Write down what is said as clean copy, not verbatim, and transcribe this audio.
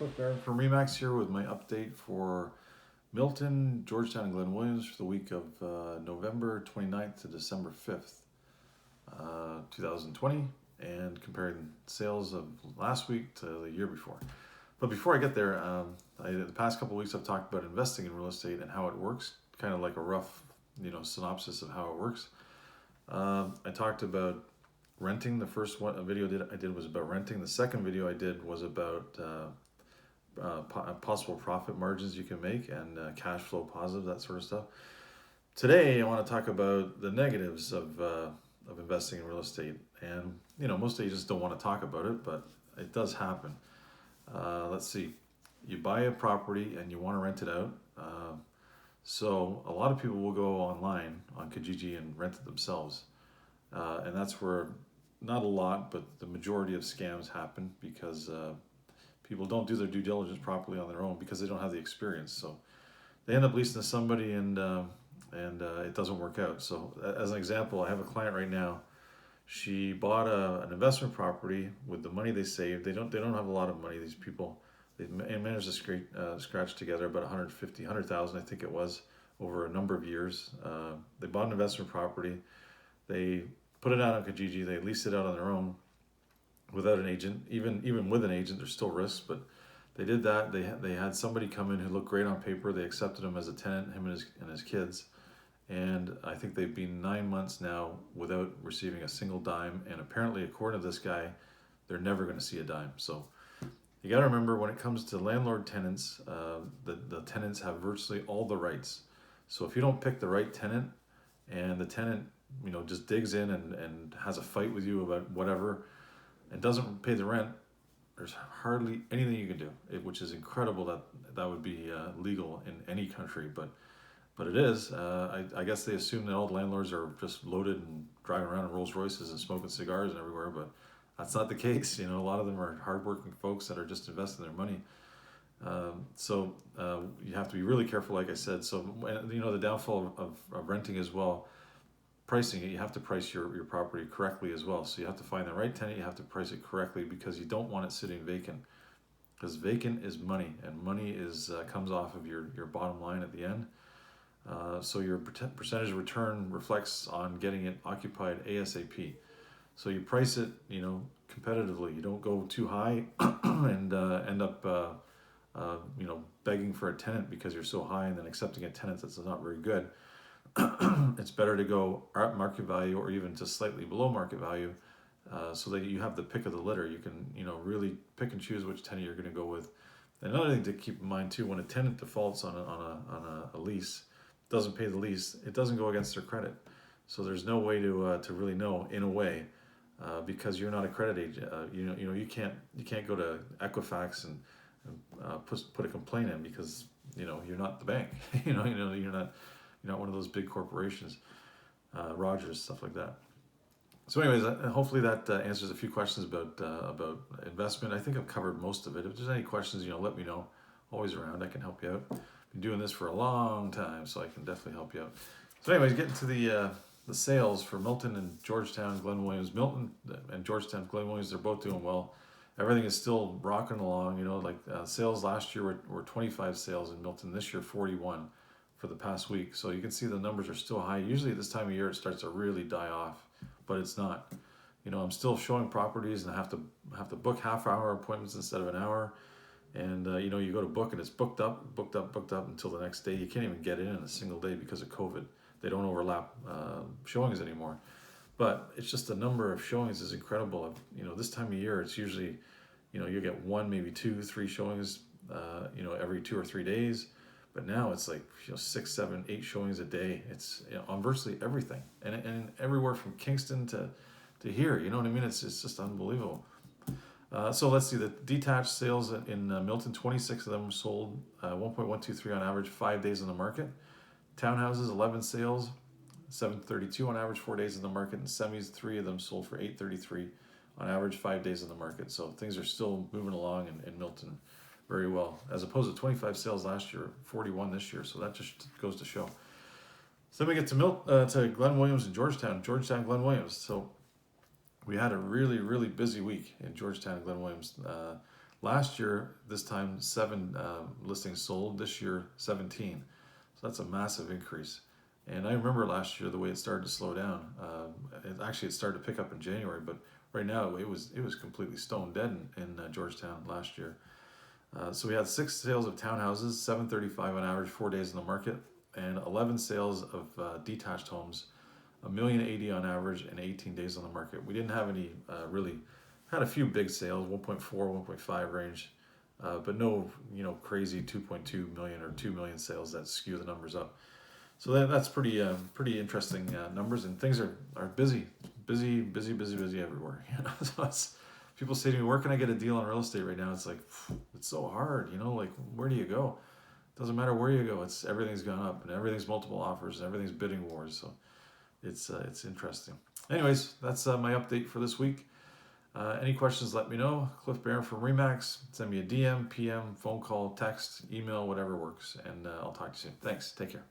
Barron from Remax here with my update for Milton, Georgetown, and Glen Williams for the week of November 29th to December 5th, 2020, and comparing sales of last week to the year before. But before I get there, the past couple of weeks I've talked about investing in real estate and how it works, kind of like a rough, synopsis of how it works. I talked about renting. The first video I did was about renting. The second video I did was about possible profit margins you can make and cash flow positive, that sort of stuff. Today I want to talk about the negatives of investing in real estate. And most agents don't want to talk about it, but it does happen. Let's see. You buy a property and you want to rent it out. So a lot of people will go online on Kijiji and rent it themselves. And that's where, not a lot, but the majority of scams happen because people don't do their due diligence properly on their own because they don't have the experience. So they end up leasing to somebody and it doesn't work out. So as an example, I have a client right now. She bought an investment property with the money they saved. They don't have a lot of money. These people, they managed to scratch together about 100,000, I think it was, over a number of years. They bought an investment property. They put it out on Kijiji. They leased it out on their own without an agent. Even with an agent, there's still risks, but they did that. They had somebody come in who looked great on paper. They accepted him as a tenant, him and his kids. And I think they've been 9 months now without receiving a single dime. And apparently, according to this guy, they're never going to see a dime. So you got to remember, when it comes to landlord tenants, the tenants have virtually all the rights. So if you don't pick the right tenant, and the tenant, just digs in and has a fight with you about whatever, and doesn't pay the rent, there's hardly anything you can do. Which is incredible that would be legal in any country, but it is. I guess they assume that all the landlords are just loaded and driving around in Rolls Royces and smoking cigars and everywhere, but that's not the case. A lot of them are hardworking folks that are just investing their money. So you have to be really careful, like I said. So the downfall of renting as well. Pricing it, you have to price your property correctly as well. So you have to find the right tenant, you have to price it correctly, because you don't want it sitting vacant. Because vacant is money, and money is comes off of your bottom line at the end. So your percentage of return reflects on getting it occupied ASAP. So you price it, competitively. You don't go too high and end up, begging for a tenant because you're so high, and then accepting a tenant that's not very good. It's better to go at market value or even just slightly below market value, so that you have the pick of the litter. You can really pick and choose which tenant you're going to go with. And another thing to keep in mind too, when a tenant defaults on a lease, doesn't pay the lease, it doesn't go against their credit. So there's no way to really know, in a way, because you're not a credit agent. You can't go to Equifax and put a complaint in, because you're not the bank. You're not one of those big corporations, Rogers, stuff like that. So anyways, hopefully that answers a few questions about investment. I think I've covered most of it. If there's any questions, let me know. Always around, I can help you out. Been doing this for a long time, so I can definitely help you out. So anyways, getting to the sales for Milton and Georgetown, Glen Williams. Milton and Georgetown, Glen Williams, they're both doing well. Everything is still rocking along. Sales last year were 25 sales in Milton. This year, 41. For the past week. So you can see the numbers are still high. Usually at this time of year it starts to really die off, but it's not. I'm still showing properties, and I have to book half-hour appointments instead of an hour. And you go to book and it's booked up until the next day. You can't even get in a single day because of COVID. They don't overlap showings anymore. But it's just the number of showings is incredible. This time of year it's usually, you get 1, maybe 2, 3 showings, every 2 or 3 days. But now it's like 6, 7, 8 showings a day. It's on virtually everything, and everywhere from Kingston to here. You know what I mean? It's just unbelievable. So let's see, the detached sales in Milton. 26 of them were sold, 1.123 on average, 5 days in the market. Townhouses, 11 sales, 732 on average, 4 days in the market. And semis, 3 of them sold for 833 on average, 5 days in the market. So things are still moving along in Milton very well, as opposed to 25 sales last year, 41 this year. So that just goes to show. So then we get to Glen Williams and Georgetown, Glen Williams. So we had a really, really busy week in Georgetown and Glen Williams. Last year, this time 7 listings sold. This year 17. So that's a massive increase. And I remember last year the way it started to slow down. It started to pick up in January, but right now it was completely stone dead in Georgetown last year. So we had 6 sales of townhouses, 735 on average, 4 days in the market, and 11 sales of detached homes, $1,080,000 on average, and 18 days on the market. We didn't have any really, had a few big sales, 1.4, 1.5 range, but no crazy 2.2 million or 2 million sales that skew the numbers up. So that's pretty interesting numbers, and things are busy everywhere. So people say to me, "Where can I get a deal on real estate right now?" It's like, it's so hard. Like, where do you go? Doesn't matter where you go. Everything's gone up, and everything's multiple offers, and everything's bidding wars. So it's interesting. Anyways, that's my update for this week. Any questions, let me know. Cliff Barron from Remax. Send me a DM, PM, phone call, text, email, whatever works, and I'll talk to you soon. Thanks. Take care.